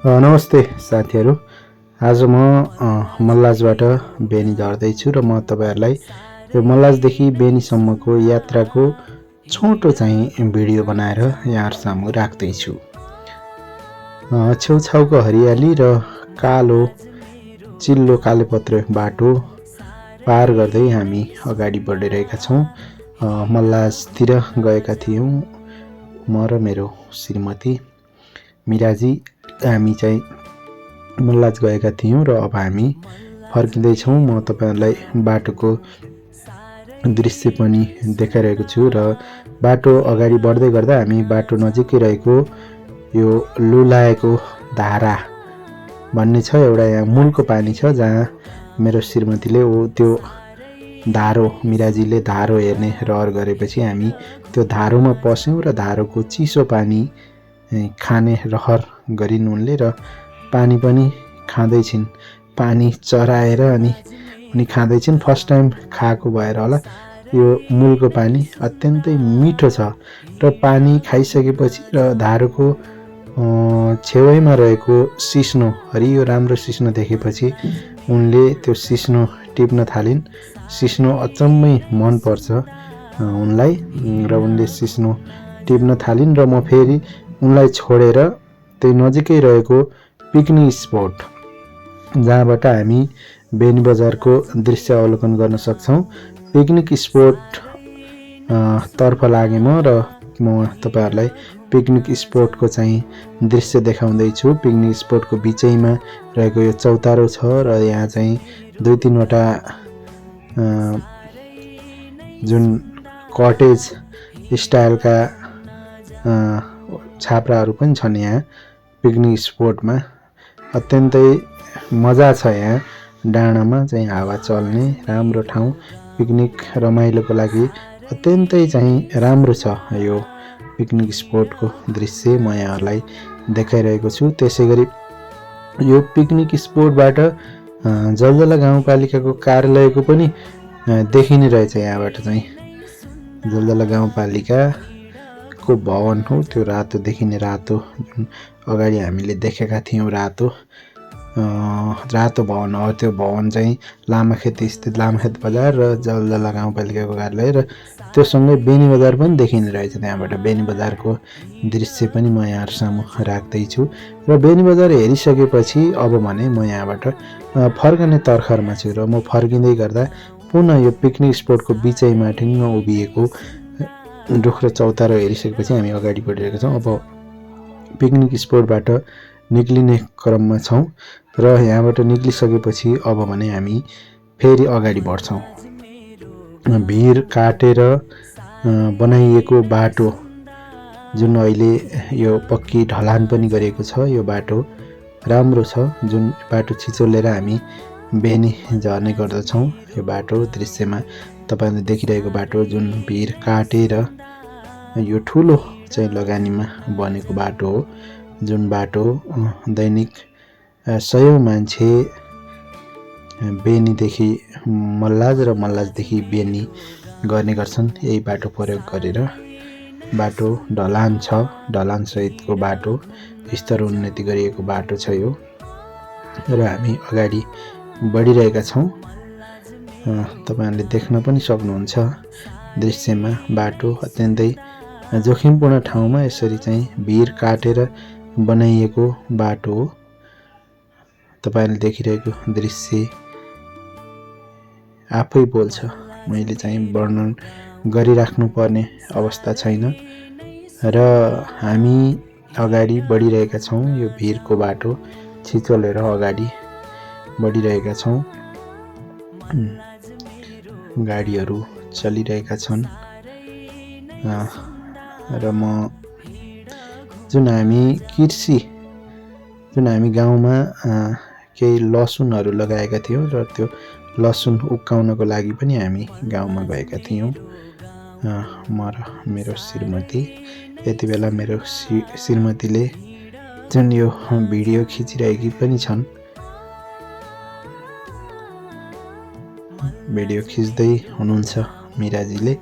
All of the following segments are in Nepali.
नमस्ते साथीहरू। आज म मल्लाजबाट बेनी झर्दैछु र म तपाईहरुलाई यो मल्लाजदेखि बेनीसम्मको यात्राको छोटो चाहिँ भिडियो बनाएर यहाँहरु सामु राख्दैछु। छेउछाउको हरियाली र कालो चिल्लो कालेपत्रे बाटो पार गर्दै हामी अगाडि बढिरहेका छौं। मल्लाजतिर गएका थियौं म र मेरो श्रीमती मिराजी। हामी चाहिँ मल्लाज गएका थियौं र अब हामी फर्किँदै छौं। म तपाईहरुलाई बाटोको दृश्य पनि देखाइरहेको छु र बाटो अगाडि बढ्दै गर्दा हामी बाटो नजिकै रहेको यो लुलाएको धारा भन्ने छ, एउटा यहाँ मूलको पानी छ जहाँ मेरो श्रीमतीले त्यो धारो मिराजीले धारो हेर्ने रहर गरेपछि हामी त्यो धारोमा पस्यौं र धारोको चिसो पानी खाने रहर गरिन् उनले र पानी पनि खाँदै छिन्। पानी चराएर अनि उनी खाँदै छिन्। फर्स्ट टाइम खाएको भएर होला। यो मूलको पानी अत्यन्तै मिठो छ र पानी खाइसकेपछि र धारोको छेउैमा रहेको सिस्नो हरियो राम्रो सिस्नो देखेपछि उनले त्यो सिस्नो टिप्न थालिन्। सिस्नो अचम्मै मन पर्छ उनलाई र उनले सिस्नो टिप्न थालिन् र म फेरि उनलाई छोडेर त्यही नजिकै रहेको पिकनिक स्पोट जहाँबाट हामी बेनी बजारको दृश्य अवलोकन गर्न सक्छौं पिकनिक स्पोट तर्फ लागे म र म तपाईहरुलाई पिकनिक स्पोटको चाहिँ दृश्य देखाउँदै छु। पिकनिक स्पोटको बीचैमा रहेको यो चौतारो छ र यहाँ चाहिँ दुई तीनवटा जुन कटेज स्टाइलका छाप्राहरू पनि छन्। यहाँ पिकनिक स्पोटमा अत्यन्तै मजा छ। यहाँ डाँडामा चाहिँ हावा चल्ने राम्रो ठाउँ, पिकनिक रमाइलोको लागि अत्यन्तै चाहिँ राम्रो छ। यो पिकनिक स्पोटको दृश्य म यहाँहरुलाई देखाइरहेको छु। त्यसैगरी यो पिकनिक स्पोटबाट जलजला गाउँपालिकाको कार्यालयको पनि देखिने रहेछ। यहाँबाट चाहिँ जलजला गाउँपालिकाको भवन हो, त्यो रातो देखिने रातो जुन अगाडि हामीले देखेका थियौं रातो भवन हो। त्यो भवन चाहिँ लामाखेत स्थित लामाखेत बजार र जलजला गाउँपालिकाको कार्यालय र त्यो सँगै बेनी बजार पनि देखिने रहेछ। त्यहाँबाट बेनी बजारको दृश्य पनि म यहाँहरु सामु राख्दै छु र बेनी बजार हेरिसकेपछि अब भने म यहाँबाट फर्कने तर्खरमा छु र म फर्किँदै गर्दा पुनः यो पिकनिक स्पोटको बीचैमा ठिङ्ग उभिएको रुख र चौतारो हेरिसकेपछि हामी अगाडि बढिरहेका छौं। अब पिकनिक स्पोटबाट निक्लिने क्रममा छौं र यहाँबाट निक्लिसकेपछि अब भने हामी फेरि अगाडि बढ्छौं। भिर काटेर बनाइएको बाटो जुन अहिले यो पक्की ढलान पनि गरिएको छ, यो बाटो राम्रो छ। जुन बाटो छिचोलेर हामी बेनी झर्ने गर्दछौं। यो बाटो दृश्यमा तपाईले देखिरहेको बाटो जुन भिर काटेर यो ठुलो चाहिँ लगानीमा बनेको बाटो हो। जुन बाटो दैनिक सयौं मान्छे बेनीदेखि मल्लाज र मल्लाजदेखि बेनी गर्ने गर्छन् यही बाटो प्रयोग गरेर। बाटो ढलान छ, ढलान सहितको बाटो, स्तर उन्नति गरिएको बाटो छ यो र हामी अगाडि बढिरहेका छौं। तपाईहरुले देख्न पनि सक्नुहुन्छ दृश्यमा बाटो अत्यन्तै जोखिमपूर्ण ठाउँमा यसरी चाहिँ भिर काटेर बनाइएको बाटो हो। तपाईहरुले देखिरहेको दृश्य आफै बोल्छ। मैले चाहिँ वर्णन गरिराख्नु पर्ने अवस्था छैन र हामी अगाडि बढिरहेका छौं। यो भिरको बाटो छिचोलेर अगाडि बढिरहेका छौं। गाडीहरू चलिरहेका छन् र म जुन हामी गाउँमा केही लसुनहरू लगाएका थियौं र त्यो लसुन उक्काउनको लागि पनि हामी गाउँमा गएका थियौं म र मेरो श्रीमती। यति बेला मेरो श्रीमतीले जुन यो भिडियो खिचिरहेकी पनि छन्, भिडियो खिच्दै हुनुहुन्छ मिराजीले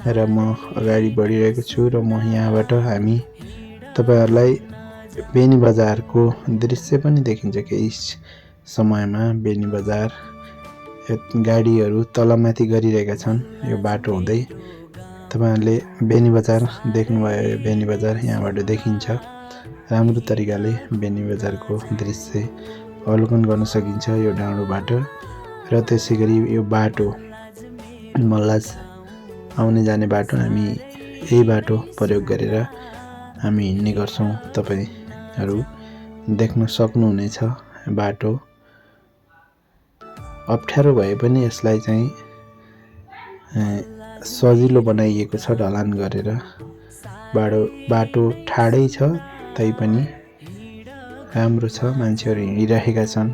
र म अगाडि बढिरहेको छु र म यहाँबाट हामी तपाईहरुलाई बेनी बजारको दृश्य पनि देखिन्छ केही समयमा। बेनी बजार गाडीहरू तलमाथि गरिरहेका छन् यो बाटो हुँदै। तपाईहरुले बेनी बजार देख्नुभयो। बेनी बजार यहाँबाट देखिन्छ। राम्रो तरिकाले बेनी बजारको दृश्य अवलोकन गर्न सकिन्छ यो डाँडोबाट। र त्यसैगरी यो बाटो मल्लास आउने जाने बाटो हामी यही बाटो प्रयोग गरेर हामी हिँड्ने गर्छौं। तपाईहरु देख्न सक्नुहुनेछ। बाटो अप्ठ्यारो भए पनि यसलाई चाहिँ सजिलो बनाइएको छ ढलान गरेर। बाटो ठाडै छ तैपनि राम्रो छ। मान्छेहरु हिँडिरहेका छन्।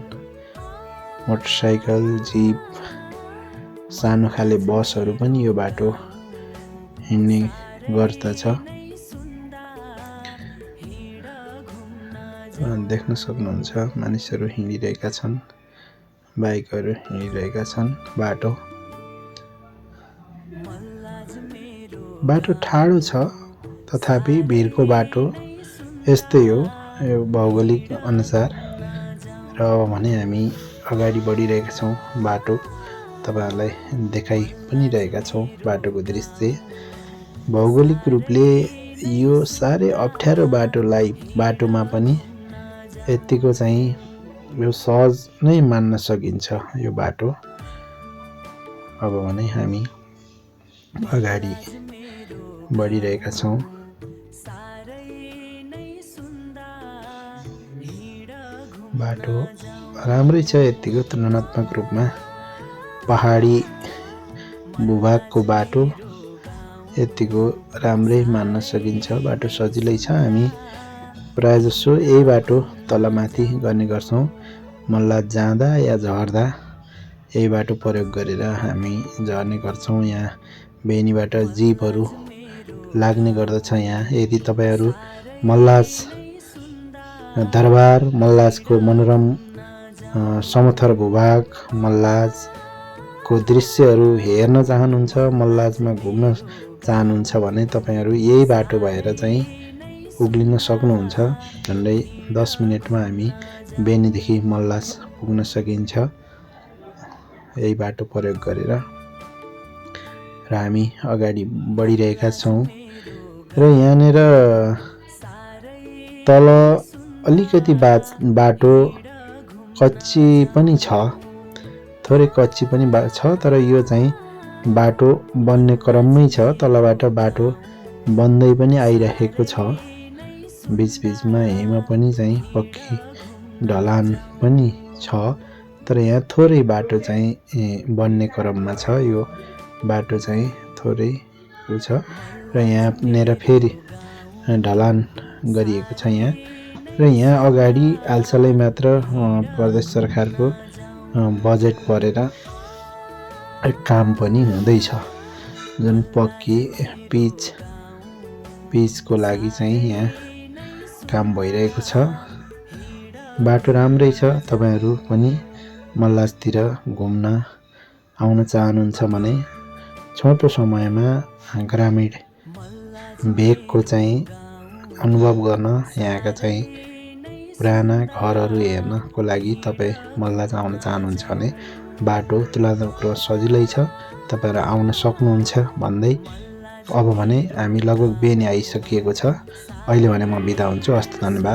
मोटरसाइकल, जीप, सानो खाले बसहरु पनि यो बाटो हिँड्ने गर्दछ। देख्न सक्नुहुन्छ मानिसहरु हिँडिरहेका छन्। बाइकहरु हिँडिरहेका छन्। बाटो ठाडो छ तथापि भिरको बाटो यस्तै हो यो भौगोलिक अनुसार। र भने हामी अगाडि बढिरहेका छौं। बाटो तपाईहरुलाई देखाइ पनि रहेका छौं बाटोको दृश्य। भौगोलिक रूपले यो साह्रै अप्ठ्यारो बाटोमा पनि यतिको चाहिँ यो सहज नै मान्न सकिन्छ यो बाटो। अब भने हामी अगाडि बढिरहेका छौं। बाटो राम्रै छ यतिको तुलनात्मक रूपमा। पहाडी भूभागको बाटो यतिको राम्रै मान्न सकिन्छ। बाटो सजिलै छ। हामी प्रायजसो यही बाटो तलमाथि गर्ने गर्छौं। मल्ला जाँदा या झर्दा यही बाटो प्रयोग गरेर हामी झर्ने गर्छौं। यहाँ बेनीबाट जीपहरु लाग्ने गर्दछ। यहाँ यदि तपाईहरु मल्लास दरबार, मल्लासको मनोरम समथर भूभाग, मल्लासको दृश्यहरु हेर्न चाहनुहुन्छ, मल्लासमा घुम्न चाहनुहुन्छ भने तपाईहरु यही बाटो भएर चाहिँ उक्लिन सक्नुहुन्छ। झन्डै 10 मिनेटमा हामी बेनीदेखि मल्लास पुग्न सकिन्छ यही बाटो प्रयोग गरेर। र हामी अगाडि बढिरहेका छौं। र यहाँनेर तल अलिकति बाटो कच्ची पनि छ। थोरै कच्ची पनि छ तर यो चाहिँ बाटो बन्ने क्रममै छ। तलबाट बाटो बन्दै पनि आइरहेको छ। बीचबीचमा हिम पनि चाहिँ पक्की ढलान पनि छ। तर यहाँ थोरै बाटो चाहिँ बन्ने क्रममा छ। यो बाटो चाहिँ थोरै छ र यहाँनेर फेरि ढलान गरिएको छ यहाँ। र यहाँ अगाडि हालसालै मात्र प्रदेश सरकारको बजेट परेर काम पनि हुँदैछ। जुन पक्की पिचको लागि चाहिँ यहाँ काम भइरहेको छ। बाटो राम्रै छ। तपाईहरु पनि मल्लासतिर घुम्न आउन चाहनुहुन्छ भने छोटो समयमा ग्रामीण भेगको चाहिँ अनुभव गर्न, यहाँका चाहिँ पुराना घरहरु हेर्नको लागि तपाई मल्लास आउन चाहनुहुन्छ भने बाटो तुलनात्मक सजिलै छ। तपाईहरु आउन सक्नुहुन्छ भन्दै अब भने हामी लगभग बेनी आइसकिएको छ। अहिले भने म बिदा हुन्छु। हस्त धन्यवाद।